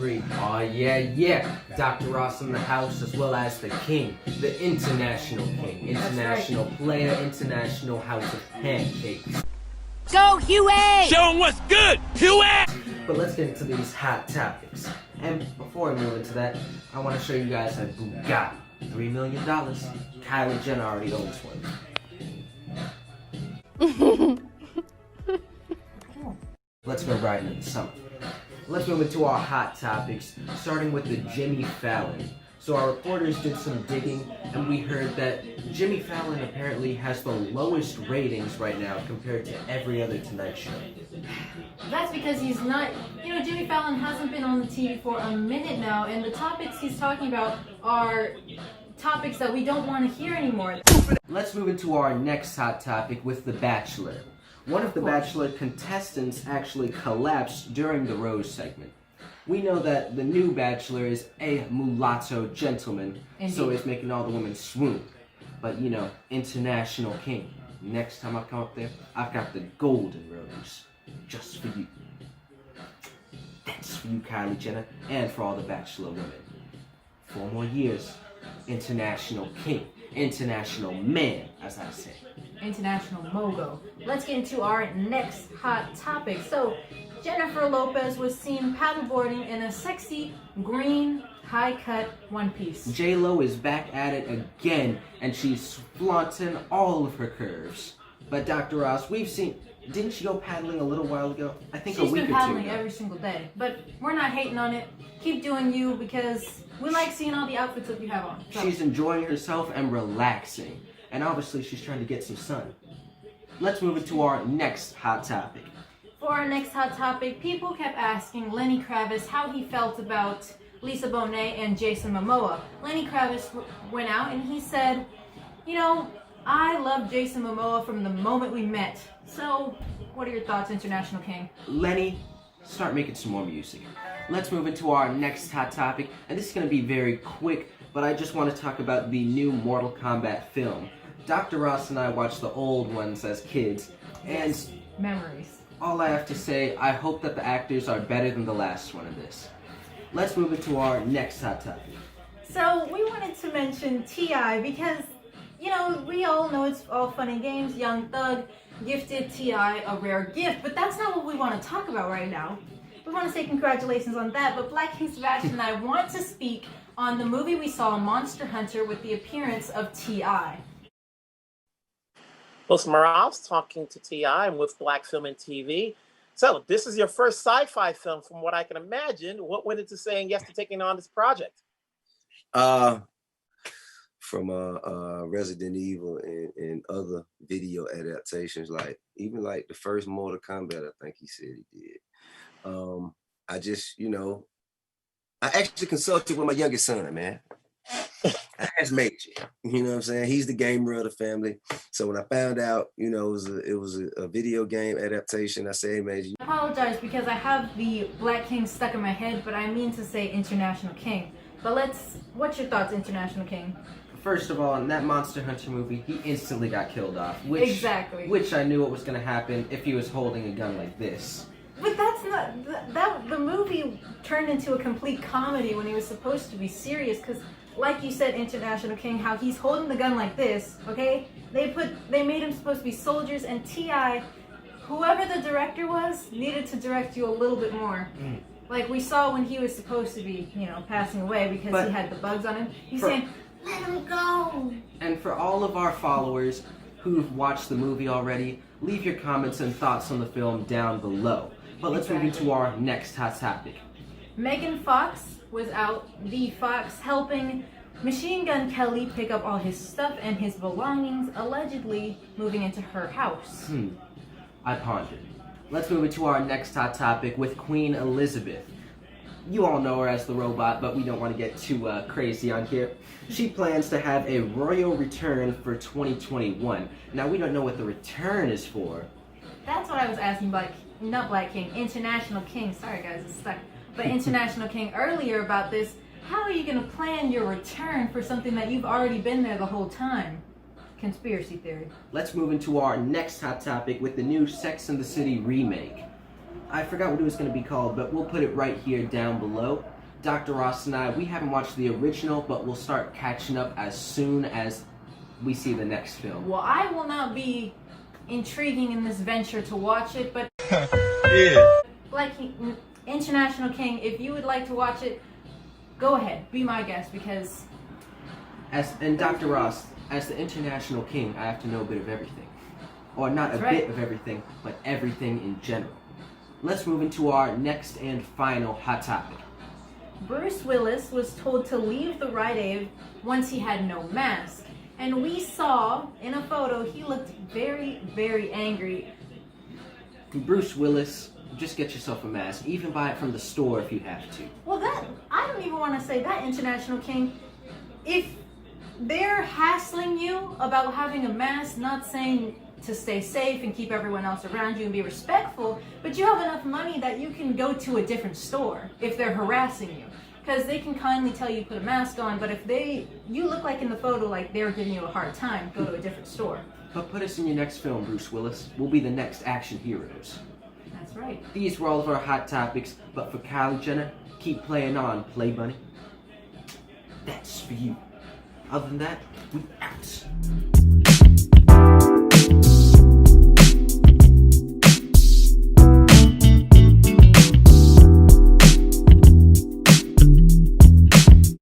3. Oh yeah. Dr. Ross in the house, as well as the king, the international king, international player, international house of pancakes. Go, Huey! Show 'em what's good, Huey! But let's get into these hot topics. And before we move into that, I want to show you guys a Bugatti. $3 million. Kylie Jenner already owns one. Let's go right into the summer. Let's move into our hot topics, starting with the Jimmy Fallon. So our reporters did some digging, and we heard that Jimmy Fallon apparently has the lowest ratings right now compared to every other Tonight Show. That's because he's not, Jimmy Fallon hasn't been on the TV for a minute now, and the topics he's talking about are topics that we don't want to hear anymore. Let's move into our next hot topic with The Bachelor. One of the Bachelor contestants actually collapsed during the Rose segment. We know that the new Bachelor is a mulatto gentleman, so it's making all the women swoon. But international king. Next time I come up there, I've got the golden rose just for you. That's for you, Kylie Jenner, and for all the Bachelor women. 4 more years. International king. International man, as I say. International mogul. Let's get into our next hot topic. So, Jennifer Lopez was seen paddleboarding in a sexy green high-cut one-piece. J-Lo is back at it again, and she's flaunting all of her curves. But Dr. Ross, we've seen... Didn't she go paddling a little while ago? I think a week or two ago. She's been paddling every single day. But we're not hating on it. Keep doing you, because we like seeing all the outfits that you have on. So. She's enjoying herself and relaxing. And obviously she's trying to get some sun. Let's move into our next hot topic. For our next hot topic, people kept asking Lenny Kravitz how he felt about Lisa Bonet and Jason Momoa. Lenny Kravitz went out and he said, I love Jason Momoa from the moment we met. So, what are your thoughts, International King? Lenny, start making some more music. Let's move into our next hot topic, and this is going to be very quick, but I just want to talk about the new Mortal Kombat film. Dr. Ross and I watched the old ones as kids, and memories. All I have to say, I hope that the actors are better than the last one of this. Let's move into our next hot topic. So, we wanted to mention T.I. because, we all know it's all fun and games. Young Thug gifted T.I. a rare gift, but that's not what we want to talk about right now. We want to say congratulations on that, but Black King Sebastian and I want to speak on the movie we saw, Monster Hunter, with the appearance of T.I. Well, Morales talking to T.I. and with Black Film and TV. So, this is your first sci-fi film, from what I can imagine. What went into saying yes to taking on this project? From Resident Evil and other video adaptations, even the first Mortal Kombat, I think he said he did. I just, I actually consulted with my youngest son, man. That's major. You know what I'm saying? He's the gamer of the family. So when I found out, it was a video game adaptation, I said, hey, Major. I apologize because I have the Black King stuck in my head, but I mean to say International King. But what's your thoughts, International King? First of all, in that Monster Hunter movie, he instantly got killed off. Exactly. Which I knew what was going to happen if he was holding a gun like this. But that's not... the movie turned into a complete comedy when he was supposed to be serious, because, like you said, International King, how he's holding the gun like this, okay? They made him supposed to be soldiers, and T.I., whoever the director was, needed to direct you a little bit more. Like we saw when he was supposed to be, passing away because he had the bugs on him. He's saying, let him go! And for all of our followers who've watched the movie already, leave your comments and thoughts on the film down below. But let's move into our next hot topic. Megan Fox was out, the Fox, helping Machine Gun Kelly pick up all his stuff and his belongings, allegedly moving into her house. I pondered. Let's move into our next hot topic with Queen Elizabeth. You all know her as the robot, but we don't want to get too crazy on here. She plans to have a royal return for 2021. Now, we don't know what the return is for. That's what I was asking, not Black King, International King. Sorry guys, it's stuck. But International King earlier about this. How are you going to plan your return for something that you've already been there the whole time? Conspiracy theory. Let's move into our next hot topic with the new Sex and the City remake. I forgot what it was going to be called, but we'll put it right here down below. Dr. Ross and I, we haven't watched the original, but we'll start catching up as soon as we see the next film. Well, I will not be intriguing in this venture to watch it, but like International King, if you would like to watch it, go ahead, be my guest, because And Dr. Ross, as the International King, I have to know a bit of everything. Or not a bit of everything, but everything in general. Let's move into our next and final hot topic. Bruce Willis was told to leave the Rite Aid once he had no mask. And we saw in a photo he looked very, very angry. Bruce Willis, just get yourself a mask. Even buy it from the store if you have to. Well, I don't even want to say that, International King. If they're hassling you about having a mask, not saying to stay safe and keep everyone else around you and be respectful, but you have enough money that you can go to a different store if they're harassing you. Because they can kindly tell you to put a mask on, but if you look like in the photo like they're giving you a hard time, go to a different store. But put us in your next film, Bruce Willis. We'll be the next action heroes. That's right. These were all of our hot topics, but for Kylie Jenner, keep playing on, Play Bunny. That's for you. Other than that, we out.